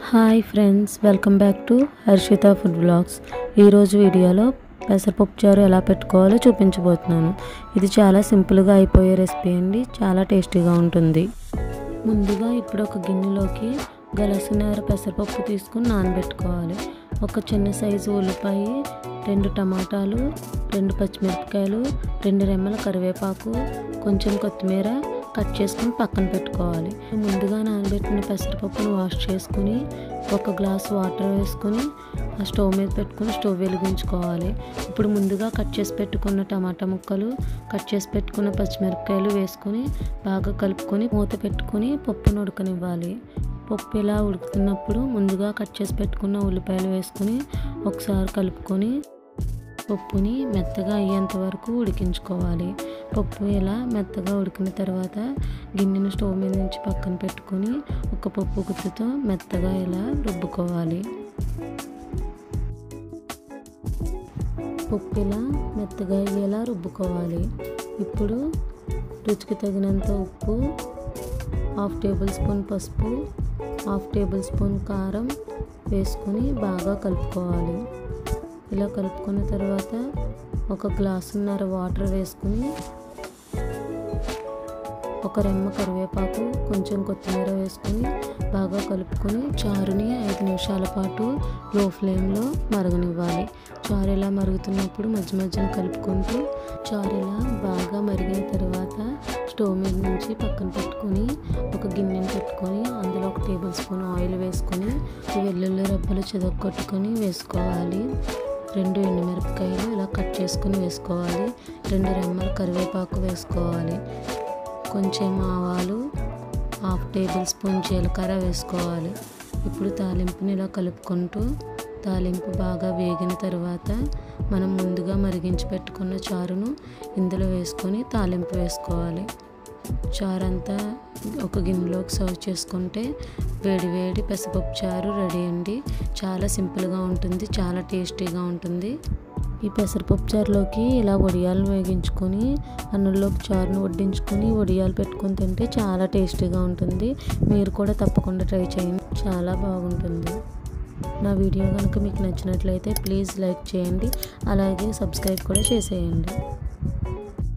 Hi friends, welcome back to Harshita food blogs. ఈరోజు వీడియోలో పెసరపప్పు చారు ఎలా పెట్టుకోవాలో చూపించబోతున్నాను. ఇది చాలా సింపుల్గా అయిపోయే రెసిపీ అండి. చాలా టేస్టీగా ఉంటుంది. ముందుగా ఇప్పుడు ఒక గిన్నెలోకి గలసినార పెసరపప్పు తీసుకుని నానబెట్టుకోవాలి. ఒక చిన్న సైజు ఉల్లిపాయ, 2 టమాటాలు, 2 పచ్చిమిరపకాయలు, 2 రెమ్మల కరివేపాకు, కొంచెం కొత్తిమీర కట్ చేసుకుని పక్కన పెట్టుకోవాలి. ముందుగా నానబెట్టిన పెసరపప్పును వాష్ చేసుకుని ఒక గ్లాస్ వాటర్ వేసుకుని ఆ స్టవ్ మీద పెట్టుకుని స్టవ్ వెలిగించుకోవాలి. ఇప్పుడు ముందుగా కట్ చేసి పెట్టుకున్న టమాటా ముక్కలు, కట్ చేసి పెట్టుకున్న పచ్చిమిరపకాయలు వేసుకుని బాగా కలుపుకొని మూత పెట్టుకుని పప్పును ఉడకనివ్వాలి. పప్పు ఇలా ఉడుకుతున్నప్పుడు ముందుగా కట్ చేసి పెట్టుకున్న ఉల్లిపాయలు వేసుకుని ఒకసారి కలుపుకొని పప్పుని మెత్తగా అయ్యేంత వరకు ఉడికించుకోవాలి. పప్పు ఇలా మెత్తగా ఉడికిన తర్వాత గిన్నెను స్టవ్ మీద నుంచి పక్కన పెట్టుకొని ఒక పప్పు గుత్తితో మెత్తగా ఇలా రుబ్బుకోవాలి. పప్పు ఇలా మెత్తగా అయ్యేలా రుబ్బుకోవాలి. ఇప్పుడు రుచికి తగినంత ఉప్పు, 1/2 టేబుల్ స్పూన్ పసుపు, 1/2 టేబుల్ స్పూన్ కారం వేసుకొని బాగా కలుపుకోవాలి. ఇలా కలుపుకున్న తర్వాత ఒక గ్లాసున్నర వాటర్ వేసుకుని ఒక రెమ్మ కరివేపాకు, కొంచెం కొత్తిమీర వేసుకొని బాగా కలుపుకొని చారుని 5 నిమిషాల పాటు లో ఫ్లేమ్లో మరగనివ్వాలి. చారు ఇలా మరుగుతున్నప్పుడు మధ్య మధ్యన కలుపుకుంటూ చారు ఇలా బాగా మరిగిన తర్వాత స్టవ్ మీద నుంచి పక్కన పెట్టుకొని ఒక గిన్నెని పెట్టుకొని అందులో 1 టేబుల్ స్పూన్ ఆయిల్ వేసుకొని వెల్లుల్లి రెబ్బలు చెదగొట్టుకొని వేసుకోవాలి. 2 ఎండుమిరపకాయలు ఇలా కట్ చేసుకుని వేసుకోవాలి. 2 రెమ్మల కరివేపాకు వేసుకోవాలి. కొంచెం ఆవాలు, 1/2 టేబుల్ స్పూన్ జీలకర్ర వేసుకోవాలి. ఇప్పుడు తాలింపుని ఇలా కలుపుకుంటూ తాలింపు బాగా వేగిన తర్వాత మనం ముందుగా మరిగించి పెట్టుకున్న చారును ఇందులో వేసుకొని తాలింపు వేసుకోవాలి. చారంతా ఒక గిన్నెలోకి సర్వ్ చేసుకుంటే వేడి వేడి పెసరపప్పు చారు రెడీ అండి. చాలా సింపుల్గా ఉంటుంది, చాలా టేస్టీగా ఉంటుంది. ఈ పెసరపప్పు చారులోకి ఇలా వడియాలను వేగించుకొని అన్నంలోకి చారును వడ్డించుకొని వడియాలు పెట్టుకొని తింటే చాలా టేస్టీగా ఉంటుంది. మీరు కూడా తప్పకుండా ట్రై చేయండి, చాలా బాగుంటుంది. నా వీడియో కనుక మీకు నచ్చినట్లయితే ప్లీజ్ లైక్ చేయండి, అలాగే సబ్స్క్రైబ్ కూడా చేసేయండి.